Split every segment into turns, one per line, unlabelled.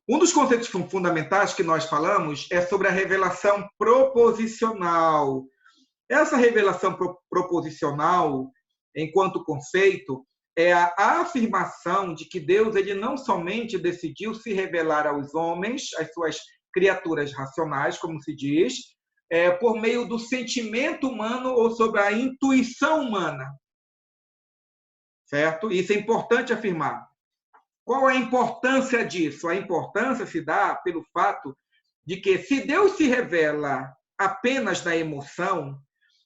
Um dos conceitos fundamentais que nós falamos é sobre a revelação proposicional. Essa revelação proposicional, enquanto conceito, é a afirmação de que Deus ele não somente decidiu se revelar aos homens, às suas criaturas racionais, como se diz, por meio do sentimento humano ou sobre a intuição humana. Certo? Isso é importante afirmar. Qual a importância disso? A importância se dá pelo fato de que, se Deus se revela apenas na emoção,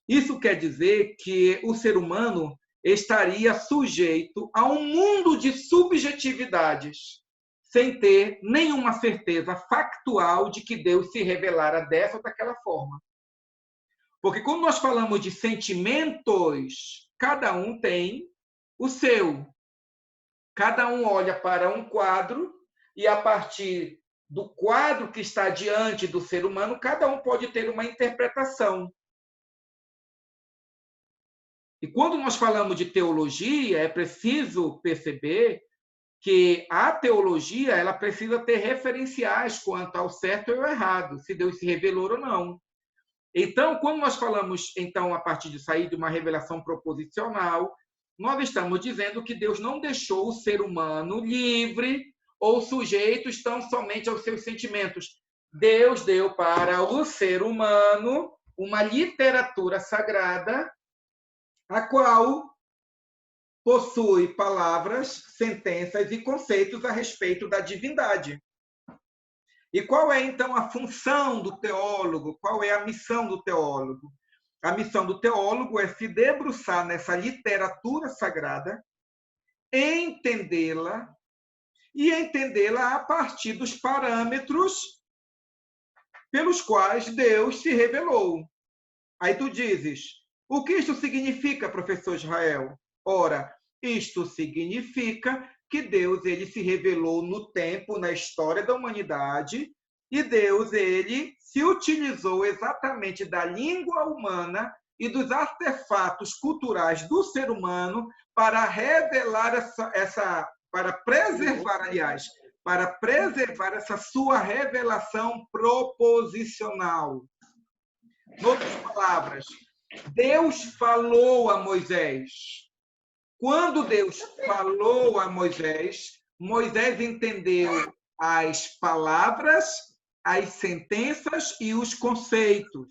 isso quer dizer que o ser humano estaria sujeito a um mundo de subjetividades, sem ter nenhuma certeza factual de que Deus se revelara dessa ou daquela forma. Porque quando nós falamos de sentimentos, cada um tem o seu. Cada um olha para um quadro e, a partir do quadro que está diante do ser humano, cada um pode ter uma interpretação. E quando nós falamos de teologia, é preciso perceber que a teologia ela precisa ter referenciais quanto ao certo e ao errado, se Deus se revelou ou não. Então, quando nós falamos, então, a partir de sair de uma revelação proposicional, nós estamos dizendo que Deus não deixou o ser humano livre ou sujeito tão somente aos seus sentimentos. Deus deu para o ser humano uma literatura sagrada, a qual possui palavras, sentenças e conceitos a respeito da divindade. E qual é, então, a função do teólogo? Qual é a missão do teólogo? A missão do teólogo é se debruçar nessa literatura sagrada, entendê-la, e entendê-la a partir dos parâmetros pelos quais Deus se revelou. Aí tu dizes, o que isto significa, professor Israel? Ora, isto significa que Deus ele se revelou no tempo, na história da humanidade, e Deus ele se utilizou exatamente da língua humana e dos artefatos culturais do ser humano para revelar para preservar essa sua revelação proposicional. Em outras palavras, Deus falou a Moisés. Quando Deus falou a Moisés, Moisés entendeu as palavras, as sentenças e os conceitos.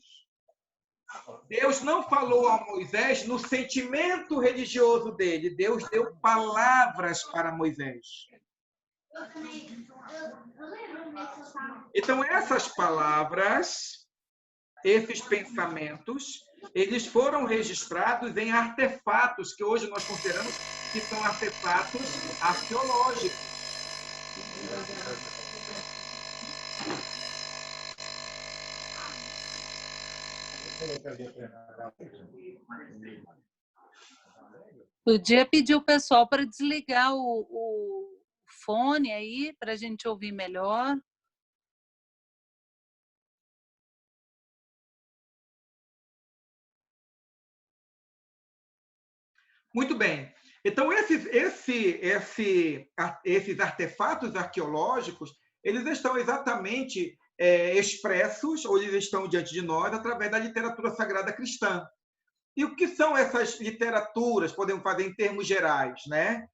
Deus não falou a Moisés no sentimento religioso dele. Deus deu palavras para Moisés. Então, essas palavras, esses pensamentos, eles foram registrados em artefatos que hoje nós consideramos que são artefatos arqueológicos.
Podia pedir o pessoal para desligar o fone aí, para a gente ouvir melhor.
Muito bem. Então, esses artefatos arqueológicos, eles estão exatamente expressos, ou eles estão diante de nós, através da literatura sagrada cristã. E o que são essas literaturas, podemos fazer em termos gerais, né?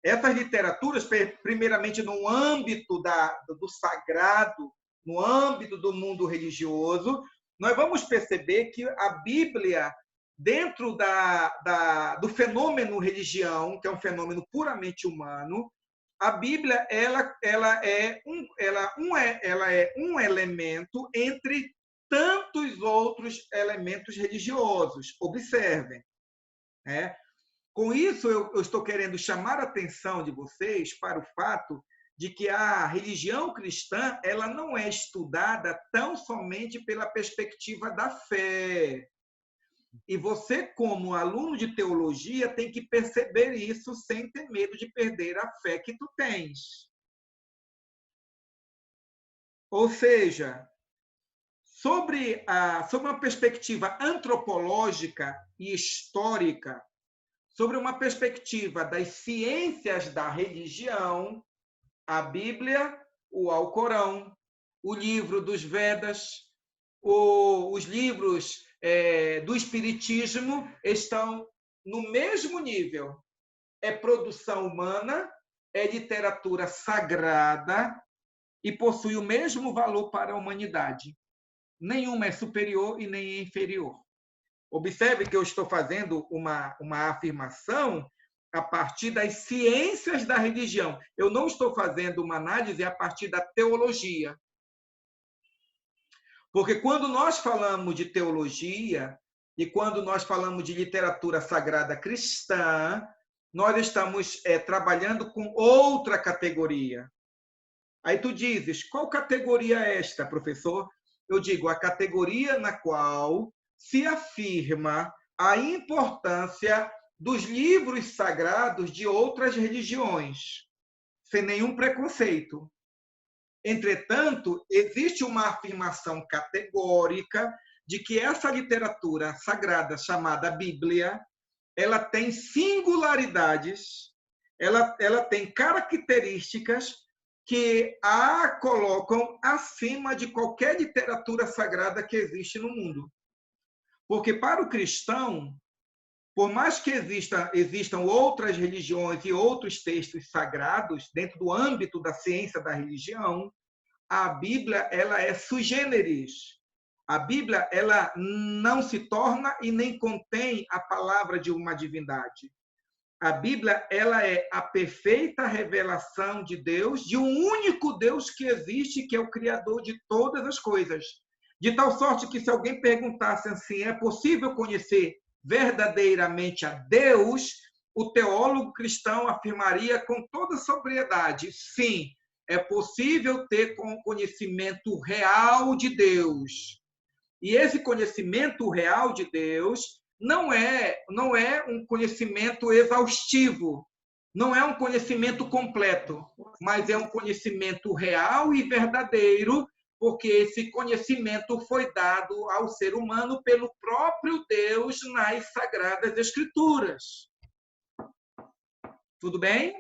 Essas literaturas, primeiramente, no âmbito do sagrado, no âmbito do mundo religioso, nós vamos perceber que a Bíblia, dentro do fenômeno religião, que é um fenômeno puramente humano, a Bíblia ela é um elemento entre tantos outros elementos religiosos. Observem. Com isso, eu estou querendo chamar a atenção de vocês para o fato de que a religião cristã ela não é estudada tão somente pela perspectiva da fé. E você, como aluno de teologia, tem que perceber isso sem ter medo de perder a fé que tu tens. Ou seja, sobre uma perspectiva antropológica e histórica, sobre uma perspectiva das ciências da religião, a Bíblia, o Alcorão, o livro dos Vedas, os livros do Espiritismo estão no mesmo nível. É produção humana, é literatura sagrada e possui o mesmo valor para a humanidade. Nenhuma é superior e nem é inferior. Observe que eu estou fazendo uma afirmação a partir das ciências da religião. Eu não estou fazendo uma análise a partir da teologia. Porque quando nós falamos de teologia e quando nós falamos de literatura sagrada cristã, nós estamos trabalhando com outra categoria. Aí tu dizes, qual categoria é esta, professor? Eu digo, a categoria na qual se afirma a importância dos livros sagrados de outras religiões, sem nenhum preconceito. Entretanto, existe uma afirmação categórica de que essa literatura sagrada chamada Bíblia, ela tem singularidades, ela tem características que a colocam acima de qualquer literatura sagrada que existe no mundo. Porque para o cristão, por mais que existam outras religiões e outros textos sagrados dentro do âmbito da ciência da religião, a Bíblia ela é sui generis. A Bíblia ela não se torna e nem contém a palavra de uma divindade. A Bíblia ela é a perfeita revelação de Deus, de um único Deus que existe, que é o Criador de todas as coisas. De tal sorte que se alguém perguntasse assim, é possível conhecer verdadeiramente a Deus? O teólogo cristão afirmaria com toda sobriedade, sim, é possível ter conhecimento real de Deus. E esse conhecimento real de Deus não é um conhecimento exaustivo, não é um conhecimento completo, mas é um conhecimento real e verdadeiro, porque esse conhecimento foi dado ao ser humano pelo próprio Deus nas Sagradas Escrituras. Tudo bem?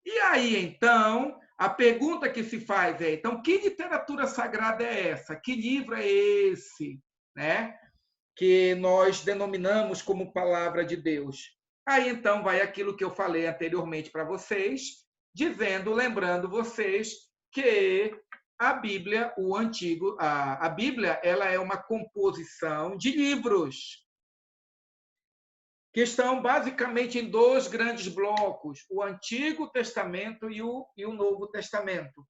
E aí, então, a pergunta que se faz é, então, que literatura sagrada é essa? Que livro é esse, né? Que nós denominamos como palavra de Deus? Aí, então, vai aquilo que eu falei anteriormente para vocês, lembrando vocês que a Bíblia, a Bíblia, ela é uma composição de livros que estão basicamente em dois grandes blocos, o Antigo Testamento e o Novo Testamento.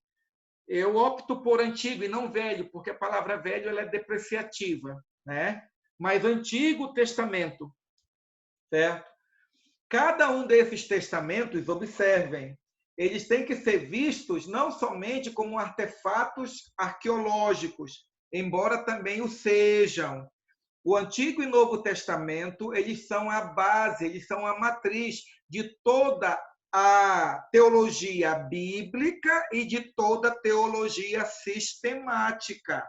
Eu opto por antigo e não velho, porque a palavra velho ela é depreciativa, né? Mas Antigo Testamento, certo? Cada um desses testamentos, observem, eles têm que ser vistos não somente como artefatos arqueológicos, embora também o sejam. O Antigo e Novo Testamento, eles são a base, eles são a matriz de toda a teologia bíblica e de toda a teologia sistemática.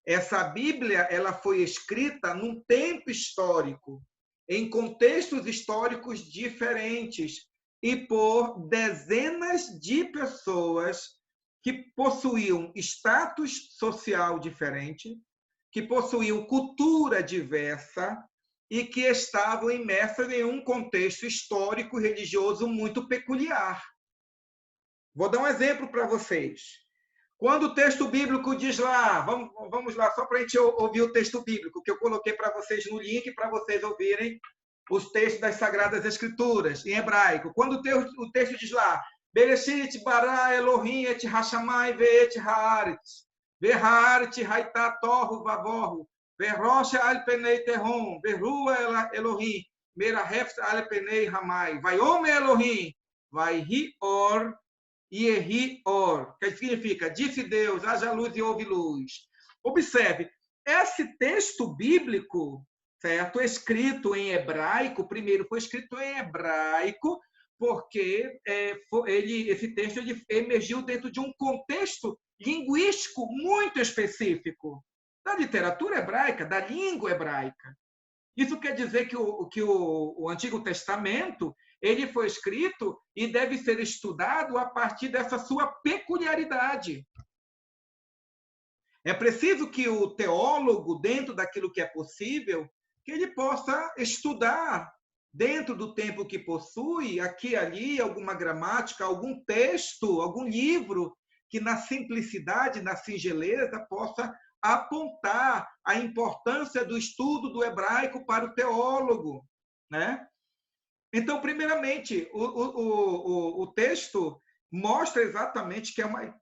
Essa Bíblia, ela foi escrita num tempo histórico, em contextos históricos diferentes e por dezenas de pessoas que possuíam status social diferente, que possuíam cultura diversa e que estavam imersas em um contexto histórico e religioso muito peculiar. Vou dar um exemplo para vocês. Quando o texto bíblico diz lá, vamos lá, só para a gente ouvir o texto bíblico, que eu coloquei para vocês no link, para vocês ouvirem os textos das Sagradas Escrituras, em hebraico. Quando o texto diz lá, Bereshit bara Elohim et hashamai ve'et haaretz, ve'haaretz haitá tohu vavohu, ve'rosha al penei terrom, ve'rua Elohim, meraheft al penei hamai, vaiomer Elohim, vaihi or, Iehi or, que significa, disse Deus, haja luz e houve luz. Observe, esse texto bíblico, certo? Escrito em hebraico, primeiro foi escrito em hebraico, porque esse texto emergiu dentro de um contexto linguístico muito específico, da literatura hebraica, da língua hebraica. Isso quer dizer que o Antigo Testamento ele foi escrito e deve ser estudado a partir dessa sua peculiaridade. É preciso que o teólogo, dentro daquilo que é possível, que ele possa estudar, dentro do tempo que possui, aqui e ali, alguma gramática, algum texto, algum livro, que na simplicidade, na singeleza, possa apontar a importância do estudo do hebraico para o teólogo, né? Então, primeiramente, o texto mostra exatamente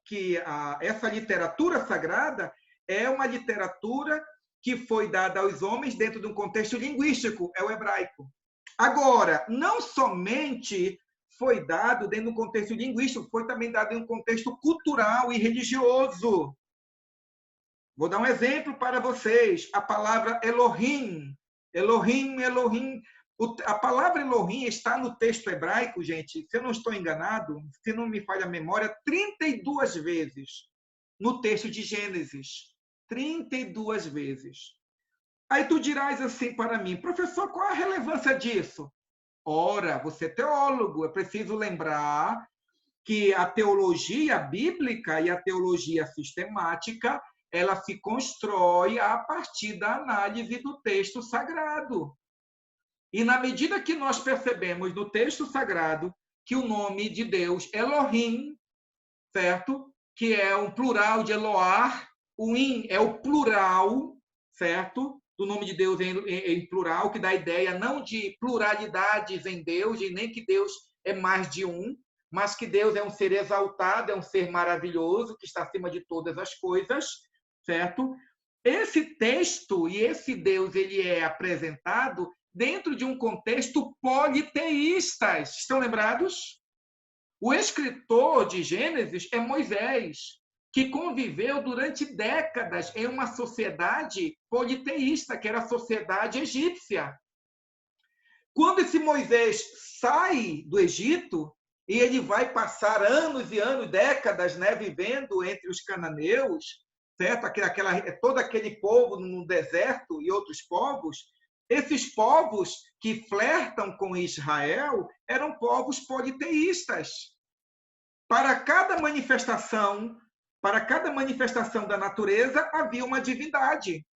que essa literatura sagrada é uma literatura que foi dada aos homens dentro de um contexto linguístico, é o hebraico. Agora, não somente foi dado dentro de um contexto linguístico, foi também dado em um contexto cultural e religioso. Vou dar um exemplo para vocês. A palavra Elohim. Elohim, Elohim. A palavra Elohim está no texto hebraico, gente, se eu não estou enganado, se não me falha a memória, 32 vezes no texto de Gênesis. 32 vezes. Aí tu dirás assim para mim, professor, qual a relevância disso? Ora, você é teólogo, é preciso lembrar que a teologia bíblica e a teologia sistemática, ela se constrói a partir da análise do texto sagrado. E na medida que nós percebemos no texto sagrado que o nome de Deus, Elohim, certo? Que é um plural de Eloar, o in é o plural, certo? Do nome de Deus em plural, que dá a ideia não de pluralidades em Deus, e nem que Deus é mais de um, mas que Deus é um ser exaltado, é um ser maravilhoso, que está acima de todas as coisas, certo? Esse texto e esse Deus, ele é apresentado dentro de um contexto politeístas. Estão lembrados? O escritor de Gênesis é Moisés, que conviveu durante décadas em uma sociedade politeísta, que era a sociedade egípcia. Quando esse Moisés sai do Egito, e ele vai passar anos e anos, décadas, né, vivendo entre os cananeus, certo? Todo aquele povo no deserto e outros povos, esses povos que flertam com Israel eram povos politeístas. Para cada manifestação da natureza havia uma divindade.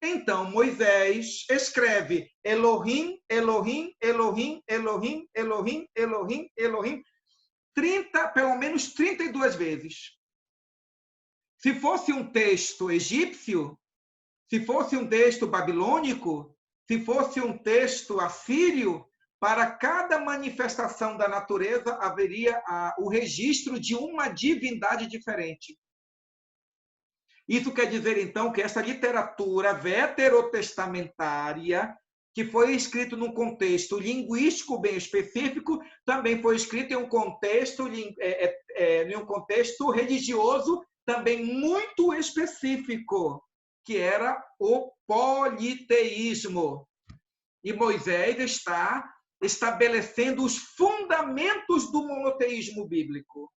Então Moisés escreve Elohim, Elohim, Elohim, Elohim, Elohim, Elohim, Elohim, pelo menos 32 vezes. Se fosse um texto egípcio, se fosse um texto babilônico, se fosse um texto assírio, para cada manifestação da natureza haveria o registro de uma divindade diferente. Isso quer dizer, então, que essa literatura veterotestamentária, que foi escrita num contexto linguístico bem específico, também foi escrita em um contexto religioso também muito específico, que era o politeísmo. E Moisés está estabelecendo os fundamentos do monoteísmo bíblico.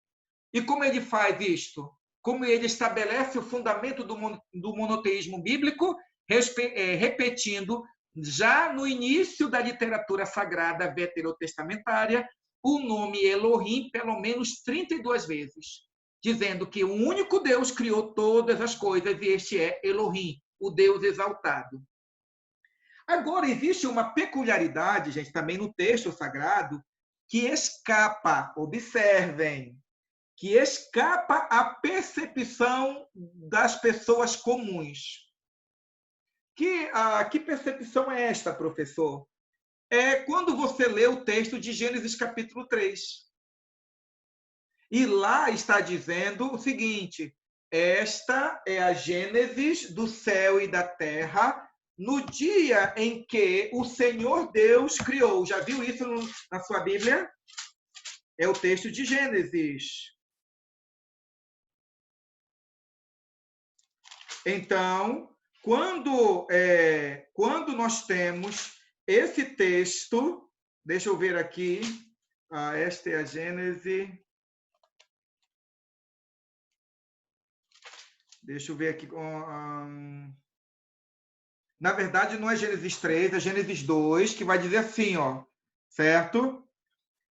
E como ele faz isto? Como ele estabelece o fundamento do monoteísmo bíblico, repetindo, já no início da literatura sagrada veterotestamentária, o nome Elohim pelo menos 32 vezes, dizendo que o único Deus criou todas as coisas e este é Elohim, o Deus exaltado. Agora, existe uma peculiaridade, gente, também no texto sagrado, que escapa, observem, que escapa à percepção das pessoas comuns. Que percepção é esta, professor? É quando você lê o texto de Gênesis capítulo 3. E lá está dizendo o seguinte: esta é a Gênesis do céu e da terra, no dia em que o Senhor Deus criou. Já viu isso na sua Bíblia? É o texto de Gênesis. Então, quando nós temos esse texto, deixa eu ver aqui, esta é a Gênese. Deixa eu ver aqui. Na verdade, não é Gênesis 3, é Gênesis 2, que vai dizer assim, ó, certo?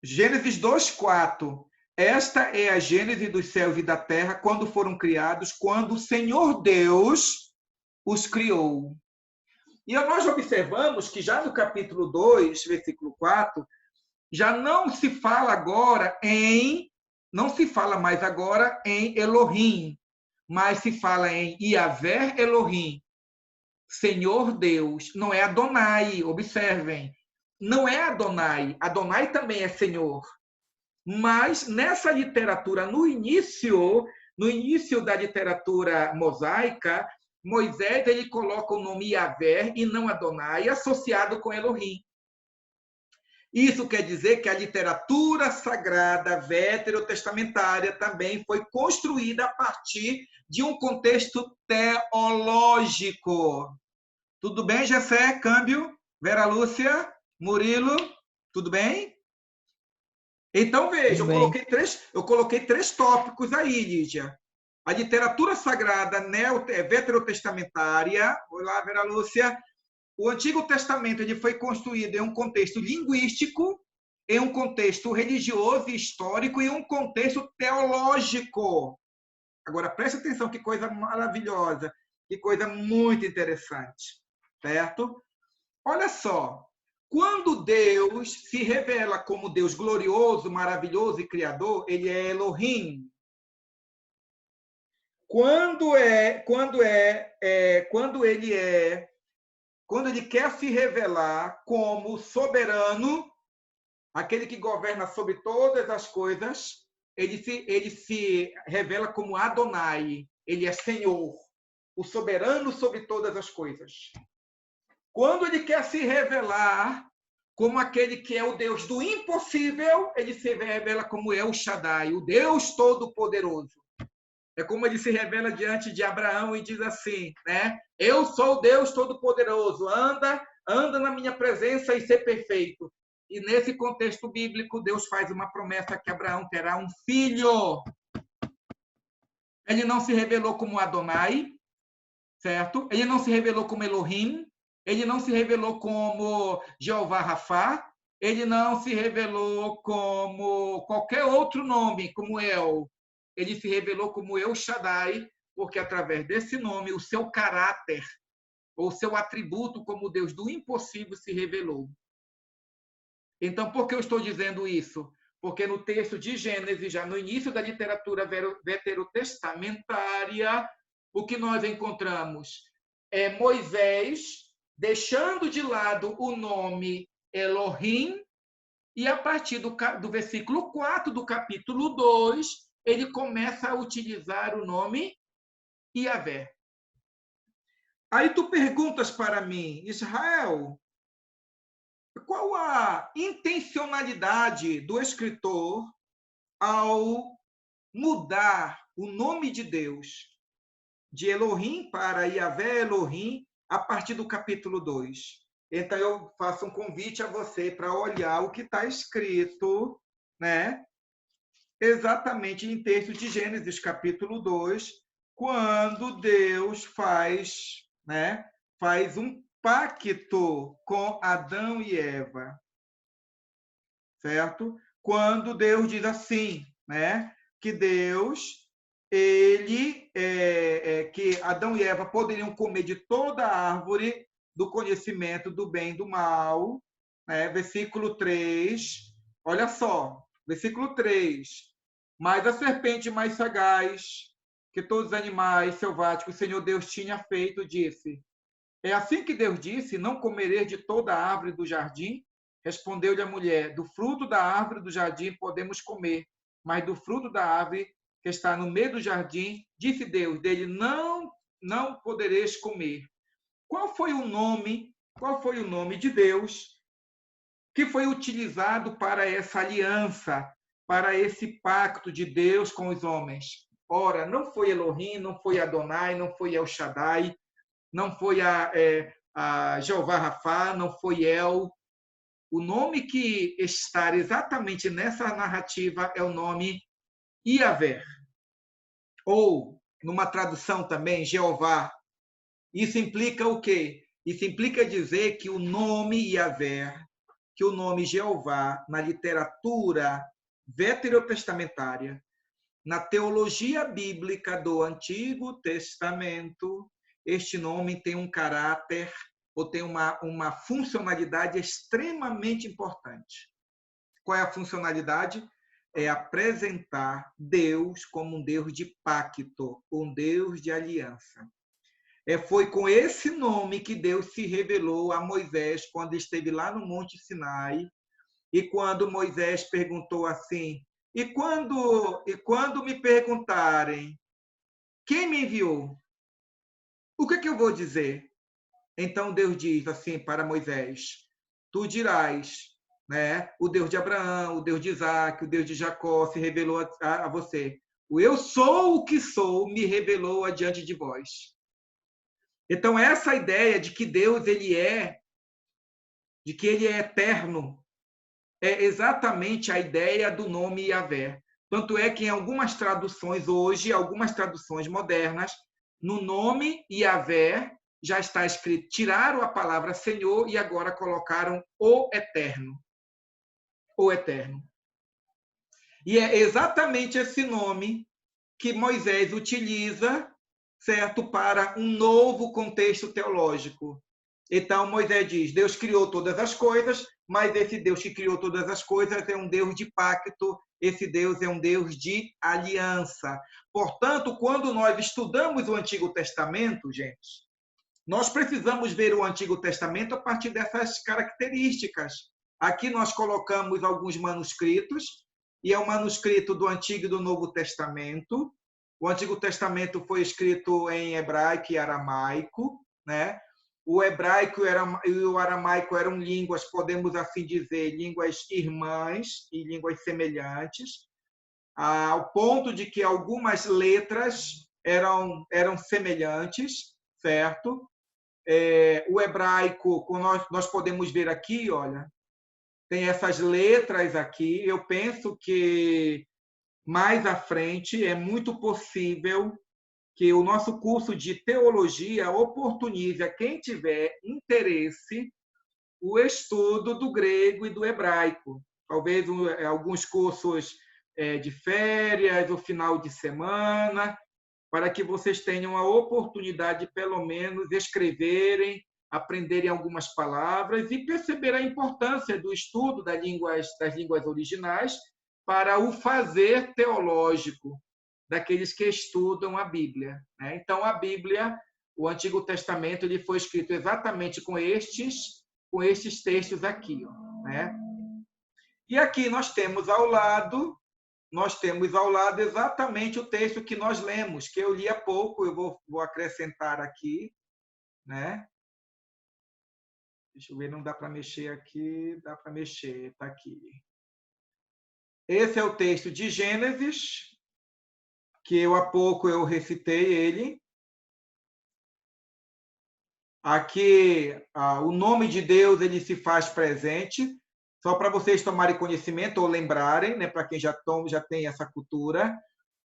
Gênesis 2:4. Esta é a gênese dos céus e da terra, quando foram criados, quando o Senhor Deus os criou. E nós observamos que já no capítulo 2, versículo 4, já não se fala agora não se fala mais agora em Elohim, mas se fala em Yahvé Elohim, Senhor Deus. Não é Adonai, observem. Não é Adonai. Adonai também é Senhor. Mas nessa literatura, no início da literatura mosaica, Moisés ele coloca o nome Yahvé e não Adonai, associado com Elohim. Isso quer dizer que a literatura sagrada veterotestamentária também foi construída a partir de um contexto teológico. Tudo bem, Jessé? Câmbio? Vera Lúcia? Murilo? Tudo bem? Então, veja, eu coloquei três tópicos aí, Lídia. A literatura sagrada veterotestamentária, olá, Vera Lúcia. O Antigo Testamento ele foi construído em um contexto linguístico, em um contexto religioso e histórico e um contexto teológico. Agora, preste atenção, que coisa maravilhosa, que coisa muito interessante, certo? Olha só, quando Deus se revela como Deus glorioso, maravilhoso e criador, ele é Elohim. Quando ele quer se revelar como soberano, aquele que governa sobre todas as coisas, ele se revela como Adonai, ele é Senhor, o soberano sobre todas as coisas. Quando ele quer se revelar como aquele que é o Deus do impossível, ele se revela como El Shaddai, o Deus Todo-Poderoso. É como ele se revela diante de Abraão e diz assim, né? Eu sou o Deus Todo-Poderoso, anda na minha presença e ser perfeito. E nesse contexto bíblico, Deus faz uma promessa que Abraão terá um filho. Ele não se revelou como Adonai, certo? Ele não se revelou como Elohim, ele não se revelou como Jeová Rafá, ele não se revelou como qualquer outro nome, como El. Ele se revelou como El Shaddai, porque através desse nome, o seu caráter, ou seu atributo como Deus do impossível se revelou. Então, por que eu estou dizendo isso? Porque no texto de Gênesis, já no início da literatura veterotestamentária, o que nós encontramos é Moisés deixando de lado o nome Elohim, e a partir do versículo 4 do capítulo 2, ele começa a utilizar o nome Yahvé. Aí tu perguntas para mim, Israel, qual a intencionalidade do escritor ao mudar o nome de Deus de Elohim para Yahvé Elohim a partir do capítulo 2? Então, eu faço um convite a você para olhar o que está escrito, né? Exatamente em texto de Gênesis, capítulo 2, quando Deus faz um pacto com Adão e Eva, certo? Quando Deus diz assim, né? Que Deus, que Adão e Eva poderiam comer de toda a árvore do conhecimento do bem e do mal, né? Versículo 3, olha só, versículo 3. Mas a serpente mais sagaz que todos os animais selváticos o Senhor Deus tinha feito, disse: é assim que Deus disse: não comereis de toda a árvore do jardim? Respondeu-lhe a mulher: do fruto da árvore do jardim podemos comer, mas do fruto da árvore que está no meio do jardim, disse Deus, dele não podereis comer. Qual foi o nome de Deus que foi utilizado para essa aliança, para esse pacto de Deus com os homens? Ora, não foi Elohim, não foi Adonai, não foi El Shaddai, não foi a Jeová Rafá, não foi El. O nome que está exatamente nessa narrativa é o nome Yahvé. Ou, numa tradução também, Jeová. Isso implica o quê? Isso implica dizer que o nome Yahvé que o nome Jeová, na literatura veterotestamentária, na teologia bíblica do Antigo Testamento, este nome tem um caráter ou tem uma funcionalidade extremamente importante. Qual é a funcionalidade? É apresentar Deus como um Deus de pacto, um Deus de aliança. Foi com esse nome que Deus se revelou a Moisés quando esteve lá no Monte Sinai, e quando Moisés perguntou assim, e quando me perguntarem quem me enviou, o que eu vou dizer? Então Deus diz assim para Moisés, tu dirás, né, o Deus de Abraão, o Deus de Isaac, o Deus de Jacó se revelou a você. O eu sou o que sou me revelou adiante de vós. Então essa ideia de que Deus de que ele é eterno, é exatamente a ideia do nome Yahvé. Tanto é que em algumas traduções hoje, algumas traduções modernas, no nome Yahvé já está escrito, tiraram a palavra Senhor e agora colocaram o Eterno. O Eterno. E é exatamente esse nome que Moisés utiliza, certo, para um novo contexto teológico. Então, Moisés diz, Deus criou todas as coisas, mas esse Deus que criou todas as coisas é um Deus de pacto, esse Deus é um Deus de aliança. Portanto, quando nós estudamos o Antigo Testamento, gente, nós precisamos ver o Antigo Testamento a partir dessas características. Aqui nós colocamos alguns manuscritos, e é o manuscrito do Antigo e do Novo Testamento. O Antigo Testamento foi escrito em hebraico e aramaico, né? O hebraico e o aramaico eram línguas, podemos assim dizer, línguas irmãs e línguas semelhantes, ao ponto de que algumas letras eram semelhantes, certo? O hebraico, como nós podemos ver aqui, olha, tem essas letras aqui. Eu penso que mais à frente é muito possível que o nosso curso de teologia oportunize a quem tiver interesse o estudo do grego e do hebraico. Talvez alguns cursos de férias, o final de semana, para que vocês tenham a oportunidade de, pelo menos, escreverem, aprenderem algumas palavras e perceber a importância do estudo das línguas originais para o fazer teológico daqueles que estudam a Bíblia. Então, a Bíblia, o Antigo Testamento, ele foi escrito exatamente com estes textos aqui. Né? E aqui nós temos ao lado exatamente o texto que nós lemos, que eu li há pouco, eu vou acrescentar aqui. Né? Deixa eu ver, não dá para mexer aqui, dá para mexer, está aqui. Esse é o texto de Gênesis, que há pouco eu recitei ele. Aqui, o nome de Deus ele se faz presente, só para vocês tomarem conhecimento ou lembrarem, né, para quem já tem essa cultura.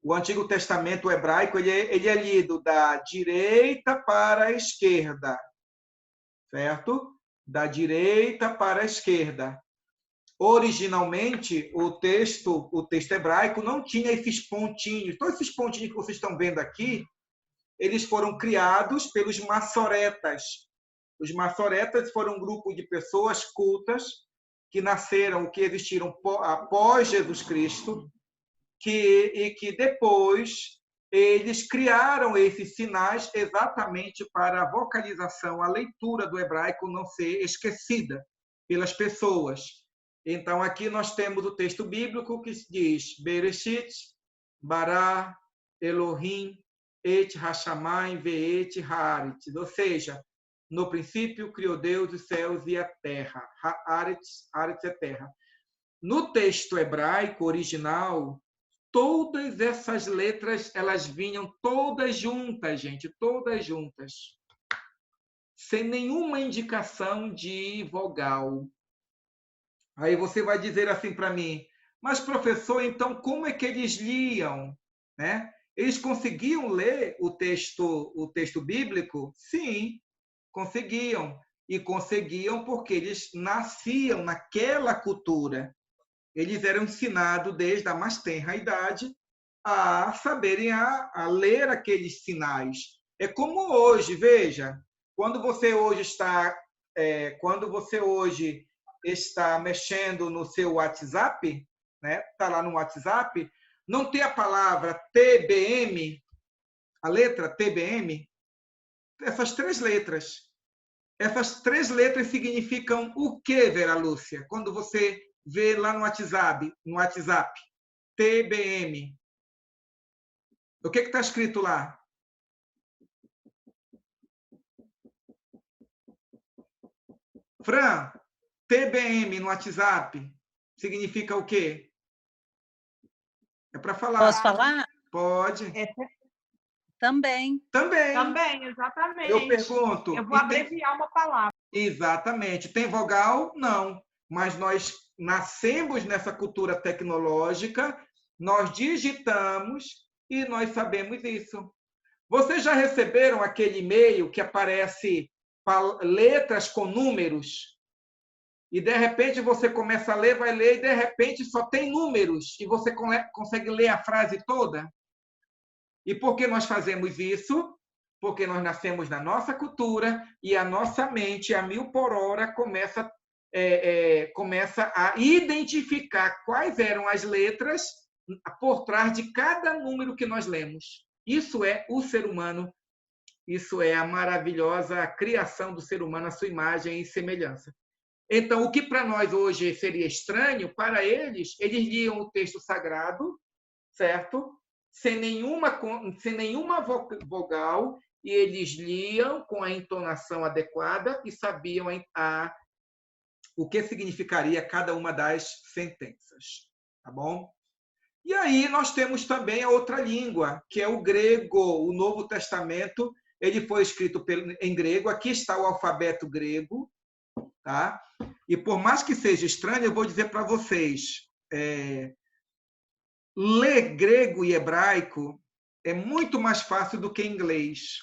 O Antigo Testamento hebraico ele é lido da direita para a esquerda, certo? Da direita para a esquerda. Originalmente, o texto hebraico não tinha esses pontinhos. Todos esses pontinhos que vocês estão vendo aqui, eles foram criados pelos maçoretas. Os maçoretas foram um grupo de pessoas cultas que nasceram, que existiram após Jesus Cristo, e que depois eles criaram esses sinais exatamente para a vocalização, a leitura do hebraico não ser esquecida pelas pessoas. Então, aqui nós temos o texto bíblico que diz Bereshit, Bara, Elohim, Et Hashamayim, Ve'et Haaretz. Ou seja, no princípio criou Deus os céus e a terra. Haaretz é terra. No texto hebraico original, todas essas letras elas vinham todas juntas, gente, todas juntas, sem nenhuma indicação de vogal. Aí você vai dizer assim para mim, mas professor, então como é que eles liam? Né? Eles conseguiam ler o texto bíblico? Sim, conseguiam. E conseguiam porque eles nasciam naquela cultura. Eles eram ensinados desde a mais tenra idade a saberem a ler aqueles sinais. É como hoje, veja, quando você hoje está mexendo no seu WhatsApp, né? Está lá no WhatsApp, não tem a palavra TBM, a letra TBM, essas três letras. Essas três letras significam o que, Vera Lúcia? Quando você vê lá no WhatsApp, TBM. O que está escrito lá? Fran, TBM no WhatsApp significa o quê? É para falar.
Posso falar?
Pode.
Também.
Também, exatamente.
Eu pergunto.
Eu vou abreviar uma palavra.
Exatamente. Tem vogal? Não. Mas nós nascemos nessa cultura tecnológica, nós digitamos e nós sabemos isso. Vocês já receberam aquele e-mail que aparece letras com números? E, de repente, você começa a ler, vai ler, e, de repente, só tem números. E você consegue ler a frase toda? E por que nós fazemos isso? Porque nós nascemos na nossa cultura e a nossa mente, a 1000 por hora, começa a identificar quais eram as letras por trás de cada número que nós lemos. Isso é o ser humano, isso é a maravilhosa criação do ser humano, a sua imagem e semelhança. Então, o que para nós hoje seria estranho, para eles liam o texto sagrado, certo? Sem nenhuma vogal, e eles liam com a entonação adequada e sabiam o que significaria cada uma das sentenças. Tá bom? E aí nós temos também a outra língua, que é o grego. O Novo Testamento ele foi escrito em grego. Aqui está o alfabeto grego. Tá? E por mais que seja estranho, eu vou dizer para vocês, ler grego e hebraico é muito mais fácil do que inglês.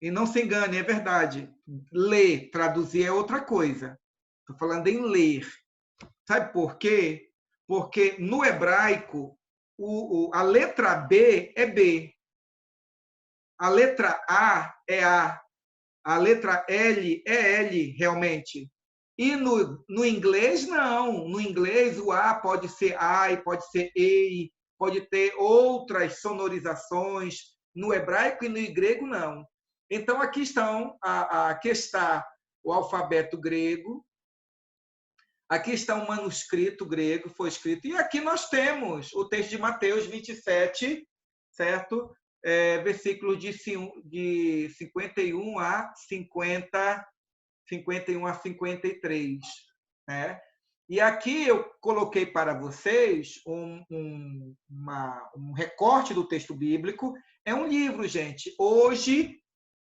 E não se engane, é verdade. Ler, traduzir é outra coisa. Estou falando em ler. Sabe por quê? Porque no hebraico, a letra B é B. A letra A é A. A letra L é L, realmente. E no inglês, não. No inglês, o A pode ser I, pode ser EI, pode ter outras sonorizações. No hebraico e no grego, não. Então, aqui está o alfabeto grego, aqui está o manuscrito grego, foi escrito, e aqui nós temos o texto de Mateus 27, certo? Versículos de 51 a 53. Né? E aqui eu coloquei para vocês um recorte do texto bíblico. É um livro, gente. Hoje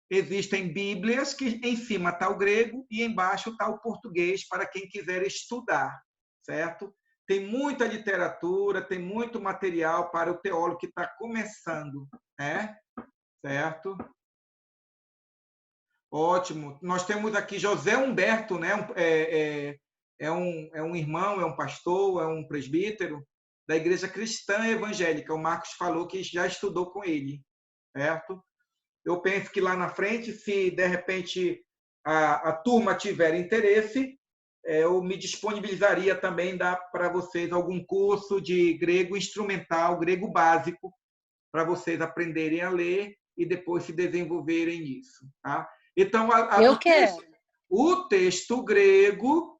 existem bíblias que em cima está o grego e embaixo está o português para quem quiser estudar, certo? Tem muita literatura, tem muito material para o teólogo que está começando, né? Certo? Ótimo. Nós temos aqui José Humberto, né? É um irmão, é um pastor, é um presbítero da Igreja Cristã Evangélica. O Marcos falou que já estudou com ele, certo? Eu penso que lá na frente, se de repente a turma tiver interesse, eu me disponibilizaria também para vocês algum curso de grego instrumental, grego básico, para vocês aprenderem a ler e depois se desenvolverem nisso. Tá? Então, o texto grego,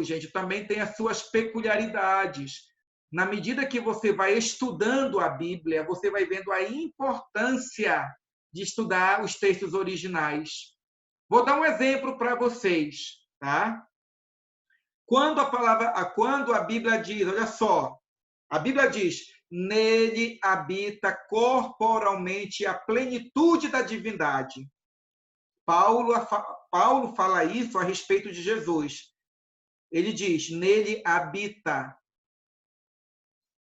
gente, também tem as suas peculiaridades. Na medida que você vai estudando a Bíblia, você vai vendo a importância de estudar os textos originais. Vou dar um exemplo para vocês, tá? Quando a Bíblia diz, olha só, a Bíblia diz, nele habita corporalmente a plenitude da divindade. Paulo fala isso a respeito de Jesus. Ele diz, nele habita.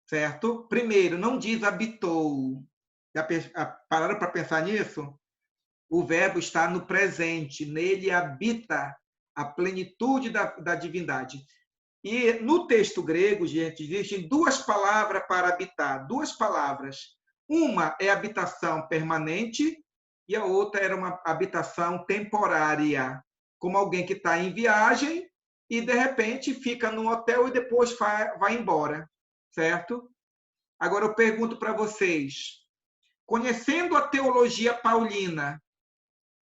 Certo? Primeiro, não diz habitou. Já pararam para pensar nisso? O verbo está no presente, nele habita a plenitude da divindade. E no texto grego, gente, existem duas palavras para habitar, duas palavras. Uma é habitação permanente e a outra era uma habitação temporária, como alguém que está em viagem e, de repente, fica num hotel e depois vai embora, certo? Agora, eu pergunto para vocês, conhecendo a teologia paulina,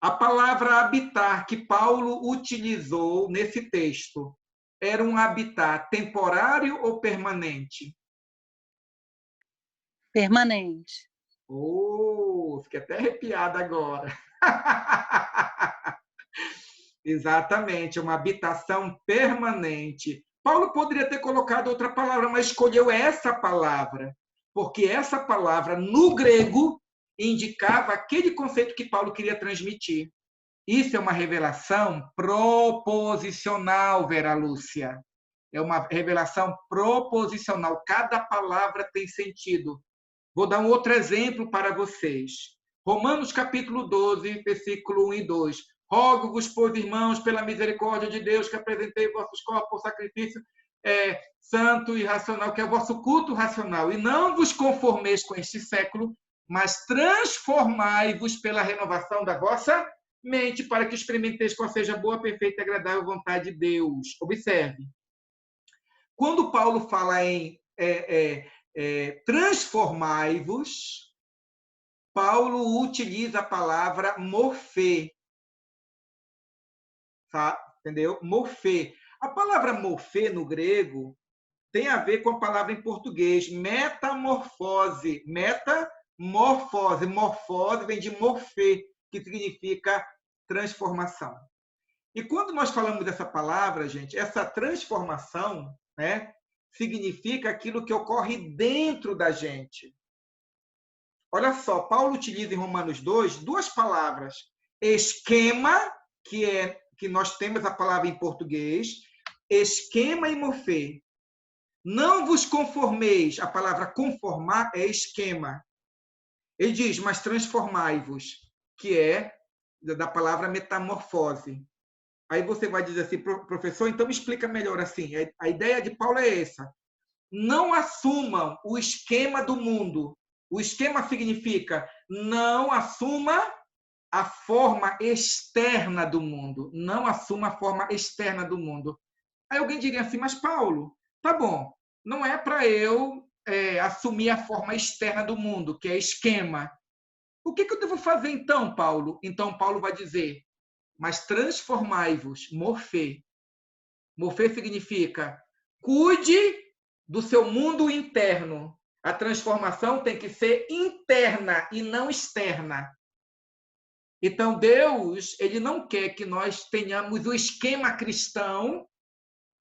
a palavra habitar que Paulo utilizou nesse texto era um habitar temporário ou permanente?
Permanente.
Oh, fiquei até arrepiada agora. Exatamente, uma habitação permanente. Paulo poderia ter colocado outra palavra, mas escolheu essa palavra, porque essa palavra, no grego, indicava aquele conceito que Paulo queria transmitir. Isso é uma revelação proposicional, Vera Lúcia. É uma revelação proposicional. Cada palavra tem sentido. Vou dar um outro exemplo para vocês. Romanos capítulo 12, versículo 1 e 2. Rogo-vos, pois, irmãos, pela misericórdia de Deus, que apresentei vossos corpos por sacrifício santo e racional, que é o vosso culto racional. E não vos conformeis com este século, mas transformai-vos pela renovação da vossa mente, para que experimenteis qual seja a boa, perfeita e agradável vontade de Deus. Observe. Quando Paulo fala em transformai-vos, Paulo utiliza a palavra morfê. Tá? Entendeu? Morfê. A palavra morfê no grego tem a ver com a palavra em português, metamorfose. Metamorfose. Morfose vem de morfê, que significa transformação. E quando nós falamos dessa palavra, gente, essa transformação, né, significa aquilo que ocorre dentro da gente. Olha só, Paulo utiliza em Romanos 2 duas palavras. Esquema, que nós temos a palavra em português, esquema e morfê. Não vos conformeis, a palavra conformar é esquema. Ele diz, mas transformai-vos, que é da palavra metamorfose. Aí você vai dizer assim, professor, então me explica melhor assim. A ideia de Paulo é essa. Não assumam o esquema do mundo. O esquema significa não assuma a forma externa do mundo. Não assuma a forma externa do mundo. Aí alguém diria assim, mas Paulo, tá bom, não é para eu assumir a forma externa do mundo, que é esquema. O que eu devo fazer então, Paulo? Então Paulo vai dizer, mas transformai-vos, morfê. Morfê significa cuide do seu mundo interno. A transformação tem que ser interna e não externa. Então, Deus, ele não quer que nós tenhamos o esquema cristão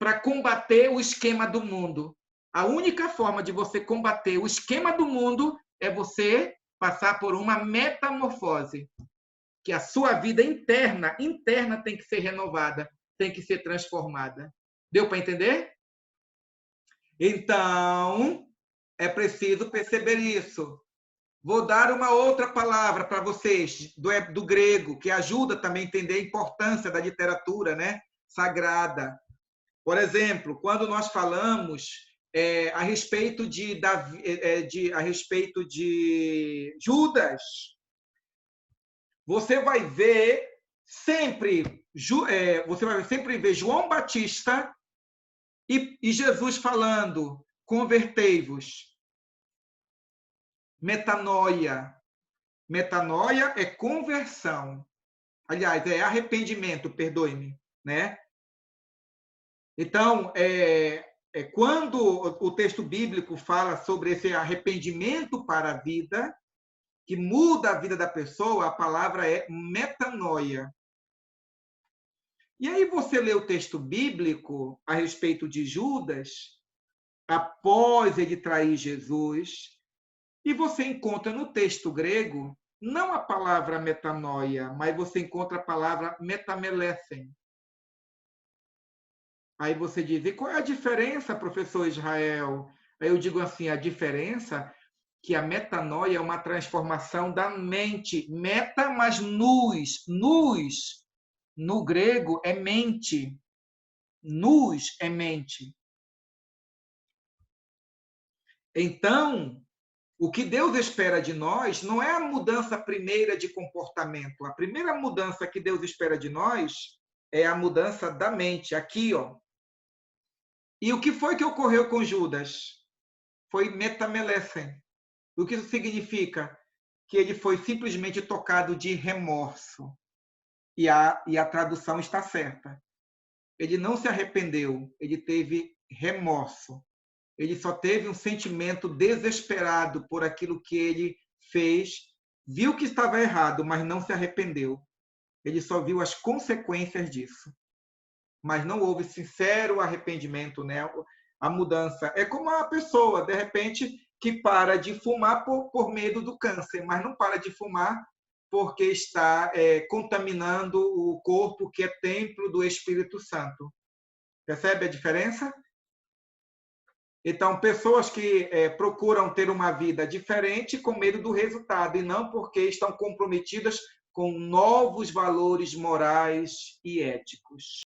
para combater o esquema do mundo. A única forma de você combater o esquema do mundo é você passar por uma metamorfose. Que a sua vida interna tem que ser renovada, tem que ser transformada. Deu para entender? Então, é preciso perceber isso. Vou dar uma outra palavra para vocês, do grego, que ajuda também a entender a importância da literatura, né, sagrada. Por exemplo, quando nós falamos a respeito de Judas, você vai ver sempre ver João Batista e Jesus falando, convertei-vos. Metanoia. Metanoia é conversão. Aliás, é arrependimento, perdoe-me, né? Então, quando o texto bíblico fala sobre esse arrependimento para a vida, que muda a vida da pessoa, a palavra é metanoia. E aí você lê o texto bíblico a respeito de Judas, após ele trair Jesus, e você encontra no texto grego não a palavra metanoia, mas você encontra a palavra metamelesen. Aí você diz, e qual é a diferença, professor Israel? Aí eu digo assim, a diferença que a metanoia é uma transformação da mente. Meta, mas nous. Nous, no grego, é mente. Nous é mente. Então, o que Deus espera de nós não é a mudança primeira de comportamento. A primeira mudança que Deus espera de nós é a mudança da mente, aqui, ó. E o que foi que ocorreu com Judas? Foi metamelesen. O que isso significa? Que ele foi simplesmente tocado de remorso. E a tradução está certa. Ele não se arrependeu, ele teve remorso. Ele só teve um sentimento desesperado por aquilo que ele fez, viu que estava errado, mas não se arrependeu. Ele só viu as consequências disso. Mas não houve sincero arrependimento, né? A mudança. É como uma pessoa, de repente, que para de fumar por medo do câncer, mas não para de fumar porque está contaminando o corpo, que é templo do Espírito Santo. Percebe a diferença? Então, pessoas que procuram ter uma vida diferente com medo do resultado, e não porque estão comprometidas com novos valores morais e éticos.